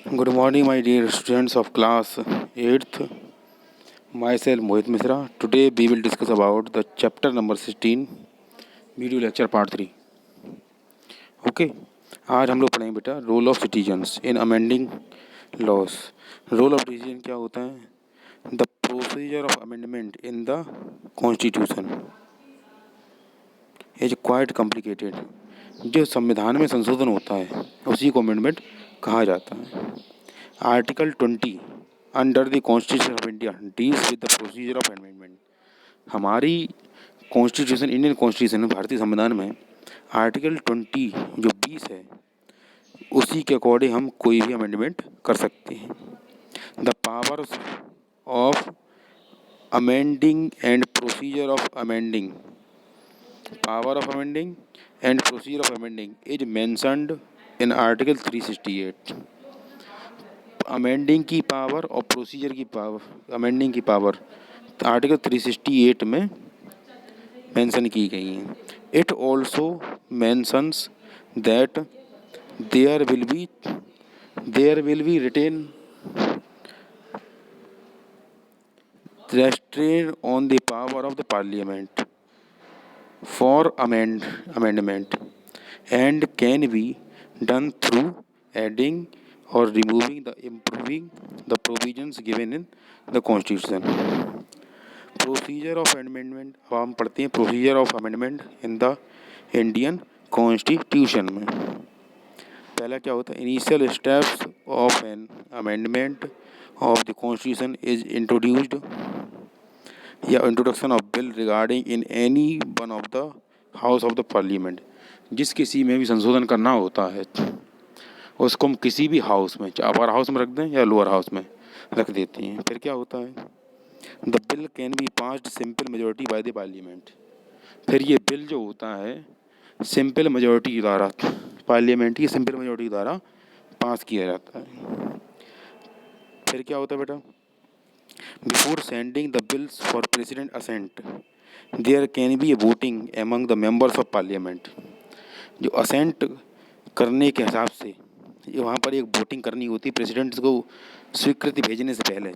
Good morning, my dear students of class 8th. Myself Mohit Misra. Today we will discuss about the chapter number 16, video lecture part 3. Okay, आज हम लोग पढ़ेंगे बेटा role of citizens in amending laws. Role of citizen क्या होता है? The procedure of amendment in the constitution is quite complicated. जो संविधान में संशोधन होता है उसी को अमेंडमेंट कहा जाता है. Article 20 under the constitution of India deals with the procedure of amendment. हमारी कॉन्स्टिट्यूशन, इंडियन कॉन्स्टिट्यूशन, भारतीय संविधान में आर्टिकल 20 जो 20 है उसी के अकॉर्डिंग हम कोई भी अमेंडमेंट कर सकते हैं. The powers of amending and procedure of amending, power of amending and procedure of amending is mentioned in article 368. Amending की पावर और प्रोसीजर की पावर, अमेंडिंग की पावर आर्टिकल 368 में मेंशन की गई हैं. It also mentions that there will be written restraint on the power of the parliament for amendment and can be done through adding or removing the improving the provisions given in the constitution. Procedure of amendment, अब हम पढ़ते हैं procedure of amendment in the Indian constitution में. पहला क्या होता है? Initial steps of an amendment of the constitution is introduced या introduction of bill regarding in any one of the house of the parliament. जिस किसी में भी संशोधन करना होता है उसको हम किसी भी हाउस में, चाहे अपर हाउस में रख दें या लोअर हाउस में रख देते हैं. फिर क्या होता है? The bill can be passed simple majority by the parliament. फिर ये बिल जो होता है सिंपल मेजोरिटी के द्वारा, पार्लियामेंट की सिंपल मेजोरिटी के द्वारा पास किया जाता है. फिर क्या होता है बेटा? Before sending the bills for president assent there can be a voting among the members of parliament. जो असेंट करने के हिसाब से वहाँ पर एक वोटिंग करनी होती है प्रेसिडेंट को स्वीकृति भेजने से पहले.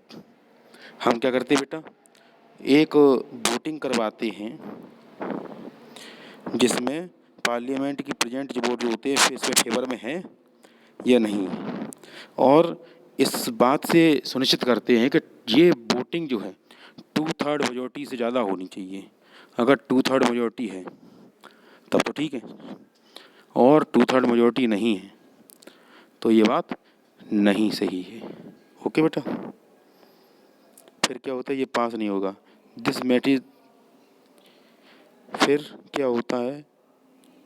हम क्या करते हैं बेटा? एक वोटिंग करवाते हैं जिसमें पार्लियामेंट की प्रेजेंट जो वोट होते हैं इसमें फेवर में है या नहीं, और इस बात से सुनिश्चित करते हैं कि ये वोटिंग जो है 2/3 मेजोरिटी से ज़्यादा होनी चाहिए. अगर 2/3 मेजोरिटी है तब तो ठीक है, और 2/3 मेजोरिटी नहीं है तो ये बात नहीं सही है. ओके बेटा. फिर क्या होता है? ये पास नहीं होगा. This matter. फिर क्या होता है?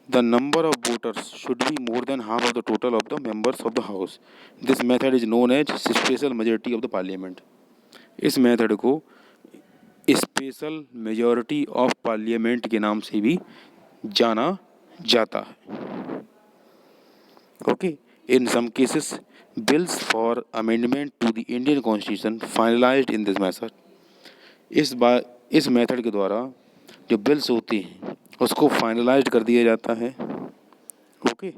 The number of voters should be more than half of the total of the members of the house. This method is known as special majority of the parliament. इस method को special majority of parliament के नाम से भी जाना जाता है. Okay. In some cases bills for amendment to the Indian constitution finalized in this method. इस मेथड के द्वारा जो बिल्स होती हैं उसको फाइनलाइज्ड कर दिया जाता है. Okay.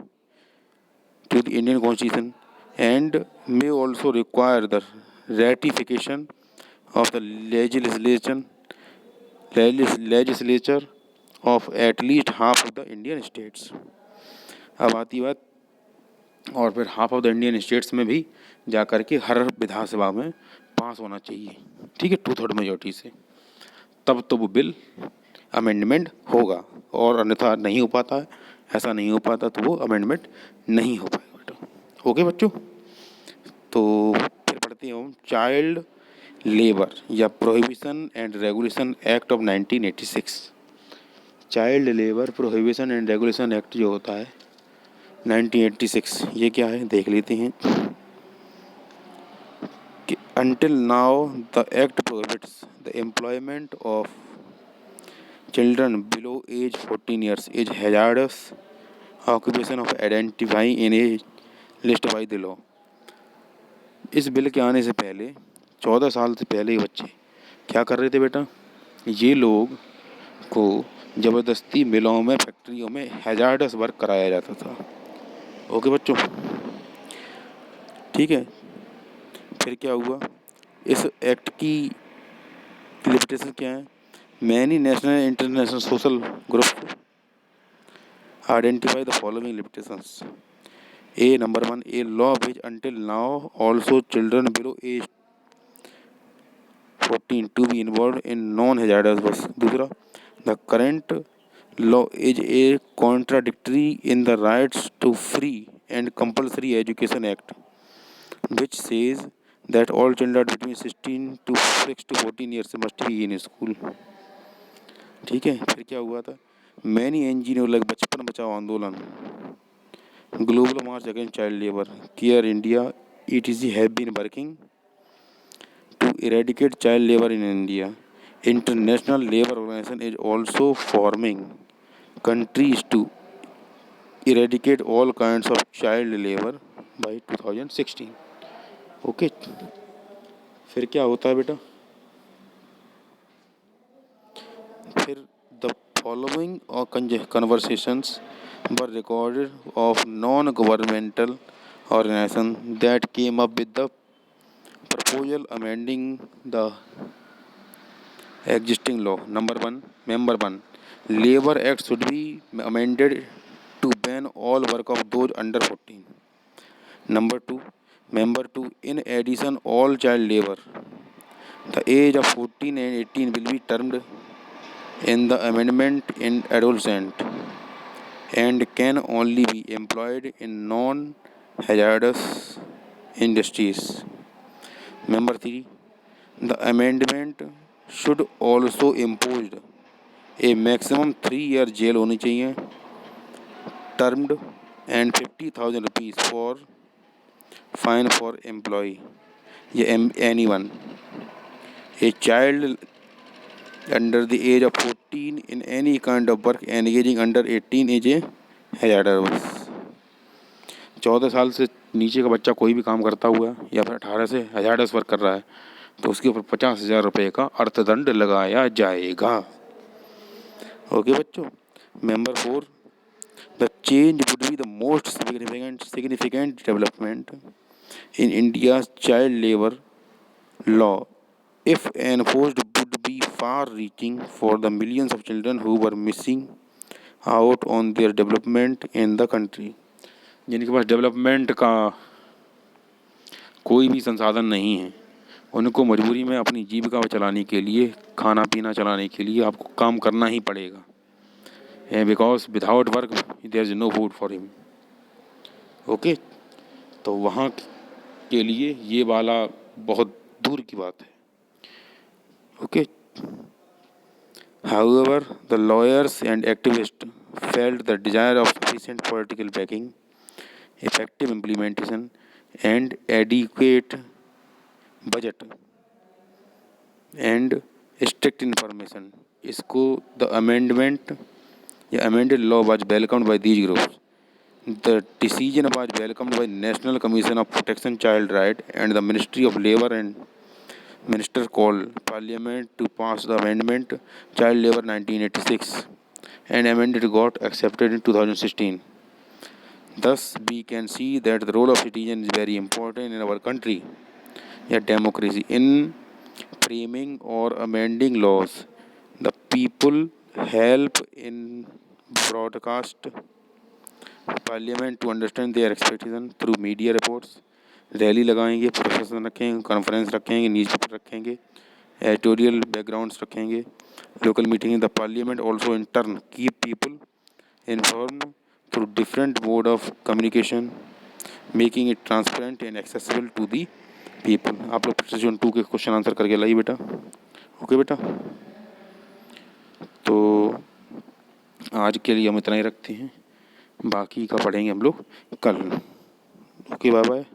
To the Indian constitution and may also require the ratification of the legislature of at least half of the Indian states. अब आती बात, और फिर half of the Indian states में भी जा कर के हर विधानसभा में पास होना चाहिए. ठीक है, 2/3 मेजोरिटी से. तब तो वो बिल अमेंडमेंट होगा, और अन्यथा नहीं हो पाता है. ऐसा नहीं हो पाता तो वो अमेंडमेंट नहीं हो पाएगा बेटा. ओके बच्चों. तो फिर पढ़ते हैं हम चाइल्ड लेबर या prohibition and regulation act of 1986. Child labour prohibition and regulation act जो होता है 1986, ये क्या है देख लेते हैं. कि until now the act prohibits the employment of children below age 14 years is hazardous occupation of identifying in a list by the law. इस बिल के आने से पहले 14 साल से पहले ही बच्चे क्या कर रहे थे बेटा? ये लोग को ज़बरदस्ती मिलों में, फैक्ट्रियों में हैजार्डस वर्क कराया जाता था. ओके बच्चों. ठीक है। फिर क्या हुआ, इस एक्ट की लिमिटेशन क्या है, many national and international social group identify the following limitations. A number 1, a law which until now also children below age 14 to be involved in non-hazardous work. दूसरा, the current law is a contradictory in the Rights to Free and Compulsory Education Act, which says that all children between 6 to 14 years must be in school. ठीक है। फिर क्या हुआ था, many NGO like बचपन बचाओ आंदोलन, global March against child labour, care India ETC have been working to eradicate child labor in India. International Labour Organization is also forming countries to eradicate all kinds of child labor by 2016. Okay. फिर क्या होता है बेटा, फिर the following conversations were recorded of non-governmental organization that came up with the proposal amending the existing law. Member 1, Labor Act should be amended to ban all work of those under 14. Member 2, in addition, all child labor, the age of 14 and 18 will be termed in the amendment in adolescent and can only be employed in non-hazardous industries. Member 3, the amendment should also impose a maximum 3 year jail होनी चाहिए, termed, and 50,000 rupees for fine for employee या anyone a child under the age of 14 in any kind of work engaging under 18 is a hazardous. 14 साल से नीचे का बच्चा कोई भी काम करता हुआ या फिर 18 से hazardous वर्क कर रहा है तो उसके ऊपर 50,000 रुपये का अर्थदंड लगाया जाएगा। ओके बच्चों। Member 4, the change would be the most significant development in India's child labor law if enforced would be far-reaching for the millions of children who were missing out on their development in the country. जिनके पास development का कोई भी संसाधन नहीं है, उनको मजबूरी में अपनी जीविका चलाने के लिए, खाना पीना चलाने के लिए आपको काम करना ही पड़ेगा। Because without work there is no food for him. Okay, तो वहाँ के लिए ये वाला बहुत दूर की बात है। Okay. However, the lawyers and activists felt the desire of sufficient political backing, effective implementation, and adequate budget and strict information. इसको the amendment या amended law was welcomed by these groups. The decision was welcomed by National Commission of Protection Child Right and the Ministry of Labour and Minister called Parliament to pass the amendment Child Labour 1986 and amended got accepted in 2016. Thus, we can see that the role of citizen is very important in our country, a democracy. In framing or amending laws, the people help in broadcast Parliament to understand their expectation through media reports. Rally लगाएंगे, procession रखेंगे, conference रखेंगे, newspaper रखेंगे, editorial backgrounds रखेंगे, local meeting. The parliament also in turn keep people informed through different mode of communication, making it transparent and accessible to the people. आप लोग session 2 के question answer करके लाइए बेटा। ओके बेटा, तो आज के लिए हम इतना ही रखते हैं, बाकी का पढ़ेंगे हम लोग कल। Okay, bye bye.